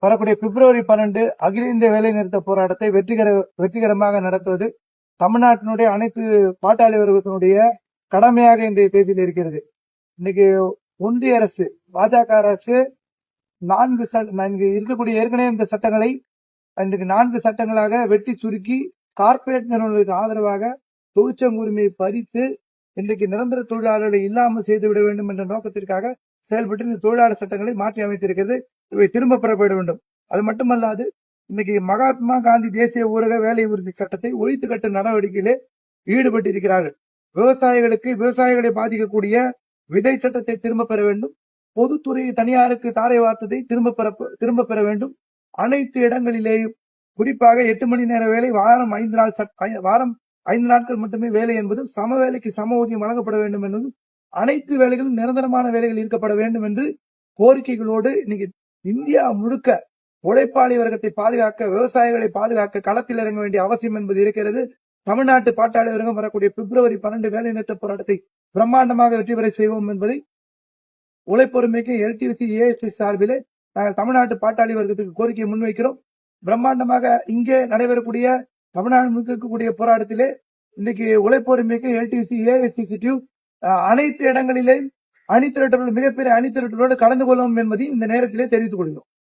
வரக்கூடிய பிப்ரவரி 12 அகில இந்திய வேலை நிறுத்த போராட்டத்தை வெற்றிகரமாக நடத்துவது தமிழ்நாட்டினுடைய அனைத்து பாட்டாளி வர்க்கத்தினுடைய கடமையாக இன்றைய தேதியில் இருக்கிறது. இன்னைக்கு ஒன்றிய அரசு, பாஜக அரசு இருக்கக்கூடிய ஏற்கனவே இந்த சட்டங்களை இன்றைக்கு 4 சட்டங்களாக வெட்டி சுருக்கி கார்ப்பரேட் நிறுவனங்களுக்கு ஆதரவாக தொழிற்சங்க உரிமையை பறித்து இன்றைக்கு நிரந்தர தொழிலாளர்களை இல்லாமல் செய்துவிட வேண்டும் என்ற நோக்கத்திற்காக செயல்பட்டு இந்த தொழிலாளர் சட்டங்களை மாற்றி அமைத்திருக்கிறது. இவை திரும்ப பெறப்பட வேண்டும். அது மட்டுமல்லாது இன்னைக்கு மகாத்மா காந்தி தேசிய ஊரக வேலை உறுதி சட்டத்தை ஒழித்து கட்டும் நடவடிக்கையிலே ஈடுபட்டிருக்கிறார்கள். விவசாயிகளை பாதிக்கக்கூடிய விதை சட்டத்தை திரும்ப பெற வேண்டும். பொதுத்துறை தனியாருக்கு தாரை வார்த்ததை திரும்ப பெற வேண்டும். அனைத்து இடங்களிலேயும் குறிப்பாக 8 மணி நேர வேலை, வாரம் 5 நாட்கள் மட்டுமே வேலை என்பதும், சம வேலைக்கு சம ஊதியம் வழங்கப்பட வேண்டும் என்பதும், அனைத்து வேலைகளும் நிரந்தரமான வேலைகள் ஈர்க்கப்பட வேண்டும் என்று கோரிக்கைகளோடு இன்னைக்கு இந்தியா முழுக்க உழைப்பாளி வர்க்கத்தை பாதுகாக்க, விவசாயிகளை பாதுகாக்க களத்தில் இறங்க வேண்டிய அவசியம் என்பது இருக்கிறது. தமிழ்நாட்டு பாட்டாளி வர்க்கம் வரக்கூடிய பிப்ரவரி 12 வேலை நிறுத்த போராட்டத்தை பிரம்மாண்டமாக வெற்றி பெற செய்வோம் என்பதை உழைப்பொருமைக்கு எல்டிசி ஏஎஸ்சி சார்பிலே நாங்கள் தமிழ்நாட்டு பாட்டாளி வர்க்கத்துக்கு கோரிக்கையை முன்வைக்கிறோம். பிரம்மாண்டமாக இங்கே நடைபெறக்கூடிய தமிழ்நாடு முழுக்க இருக்கக்கூடிய போராட்டத்திலே இன்னைக்கு உழைப்பொருமைக்கு எல்டிசி ஏஎஸ்சி அனைத்து இடங்களிலே மிகப்பெரிய அணிதிரட்டலோடு கலந்து கொள்ளும் என்பதையும் இந்த நேரத்திலே தெரிவித்துக் கொள்கிறோம்.